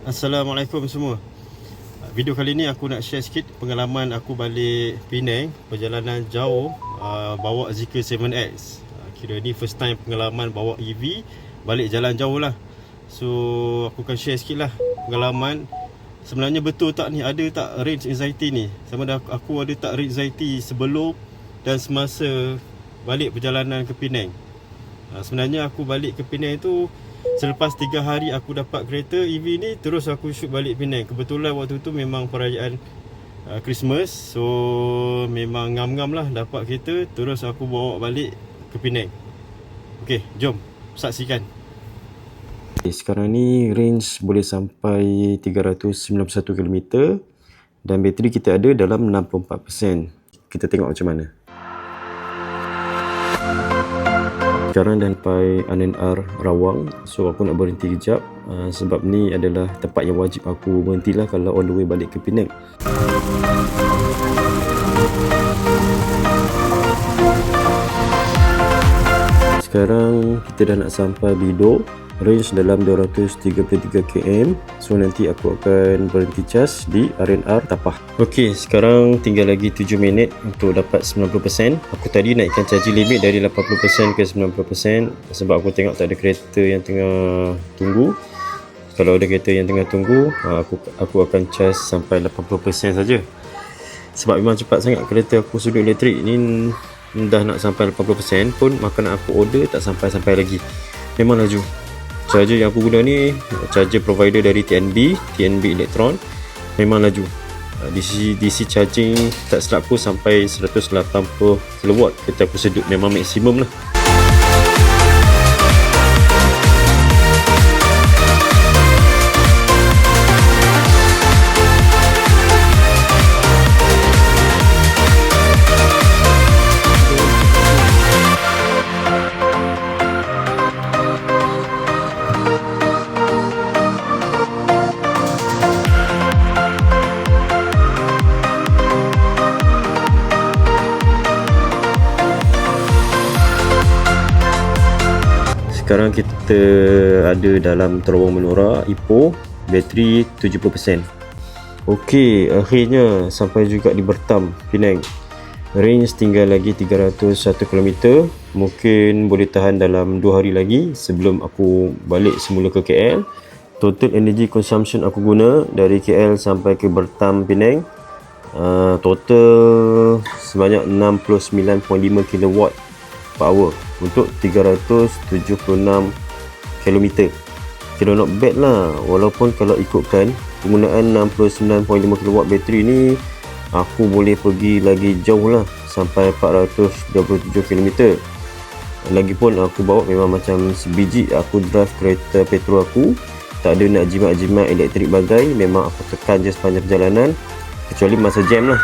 Assalamualaikum semua. Video kali ni aku nak share sikit pengalaman aku balik Penang, perjalanan jauh, bawa Zeekr 7X. Kira ni first time pengalaman bawa EV balik jalan jauh lah. So aku akan share sikit lah pengalaman. Sebenarnya betul tak ni, ada tak range anxiety ni? Sama ada aku ada tak range anxiety sebelum dan semasa balik perjalanan ke Penang. Sebenarnya aku balik ke Penang tu selepas 3 hari aku dapat kereta EV ni, terus aku shoot balik Penang. Kebetulan waktu tu memang perayaan Christmas. So memang ngam-ngam lah dapat kereta, terus aku bawa balik ke Penang. Okey, jom saksikan. Sekarang ni range boleh sampai 391 km dan bateri kita ada dalam 64%. Kita tengok macam mana. Sekarang dah sampai RNR Rawang. So aku nak berhenti kejap, sebab ni adalah tempat yang wajib aku berhentilah kalau on the way balik ke Penang. Sekarang kita dah nak sampai Bido, range dalam 233 km. So nanti aku akan berhenti cas di RNR Tapah. Okey, sekarang tinggal lagi 7 minit untuk dapat 90%. Aku tadi naikkan charging limit dari 80% ke 90% sebab aku tengok tak ada kereta yang tengah tunggu. Kalau ada kereta yang tengah tunggu, aku akan cas sampai 80% saja. Sebab memang cepat sangat kereta aku sudut elektrik ni, dah nak sampai 80% pun makanan aku order tak sampai-sampai lagi. Memang laju. Charger yang aku guna ni charger provider dari TNB Electron. Memang laju. DC charging tak silap aku sampai 180 kW kereta aku sedut. Memang maksimum lah. Sekarang kita ada dalam Terowong Menora, Ipoh, bateri 70%. Okey, akhirnya sampai juga di Bertam, Penang. Range tinggal lagi 301 km. Mungkin boleh tahan dalam 2 hari lagi sebelum aku balik semula ke KL. Total energy consumption aku guna dari KL sampai ke Bertam, Penang, total sebanyak 69.5 kW per hour untuk 376 km. Kira not bad lah. Walaupun kalau ikutkan penggunaan 69.5 kW bateri ni, aku boleh pergi lagi jauh lah, sampai 427 km. Lagipun aku bawa memang macam sebiji aku drive kereta petrol aku. Tak ada nak jimat-jimat elektrik bagai. Memang aku tekan je sepanjang perjalanan, kecuali masa jam lah.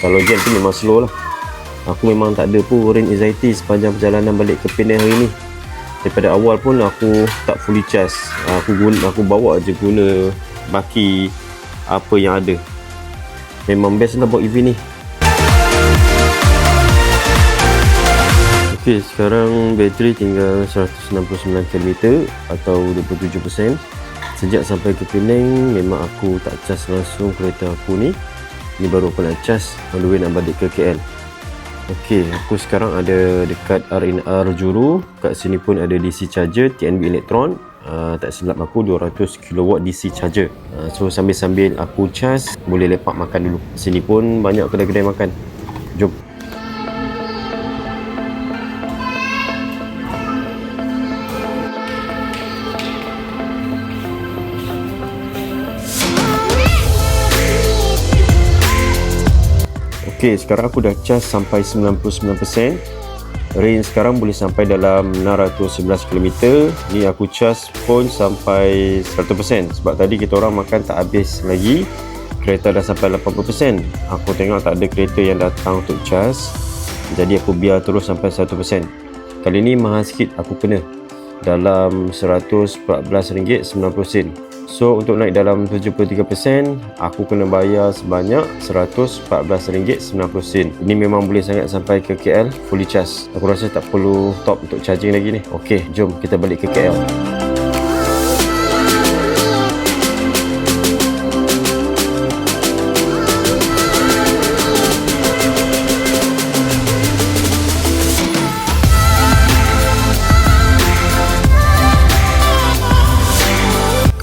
Kalau jam tu memang slow lah. Aku memang tak ada pun range anxiety sepanjang perjalanan balik ke Penang hari ni. Daripada awal pun aku tak fully charge. Aku bawa je guna baki apa yang ada. Memang best lah buat EV ni. Okey, sekarang bateri tinggal 169 km atau 27%. Sejak sampai ke Penang memang aku tak charge langsung kereta aku ni. Ni baru aku nak charge on the way nak balik ke KL. Okey, aku sekarang ada dekat RNR Juru. Kat sini pun ada DC charger TNB Electron. Tak silap aku 200 kW DC charger. So sambil-sambil aku charge, boleh lepak makan dulu. Sini pun banyak kedai-kedai makan. Jom. Okey, sekarang aku dah charge sampai 99%. Range sekarang boleh sampai dalam 611 km. Ni aku charge pun sampai 100% sebab tadi kita orang makan tak habis lagi. Kereta dah sampai 80%. Aku tengok tak ada kereta yang datang untuk charge, jadi aku biar terus sampai 100%. Kali ni mahal sikit aku kena dalam RM114.90. So untuk naik dalam 73%, aku kena bayar sebanyak RM114.90. Ini memang boleh sangat sampai ke KL fully charge. Aku rasa tak perlu top untuk charging lagi ni. Okey, jom kita balik ke KL.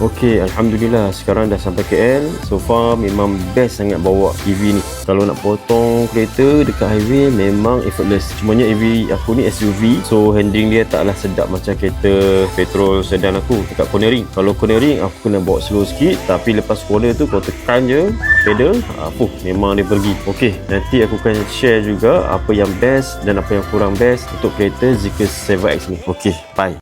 Okey, Alhamdulillah sekarang dah sampai KL. So far memang best sangat bawa EV ni. Kalau nak potong kereta dekat highway memang effortless. Cumanya EV aku ni SUV, so handling dia taklah sedap macam kereta petrol sedan aku dekat cornering. Kalau cornering aku kena bawa slow sikit, tapi lepas corner tu kau tekan je pedal, memang dia pergi. Okey, nanti aku akan share juga apa yang best dan apa yang kurang best untuk kereta Zeekr 7X ni. Okey, bye.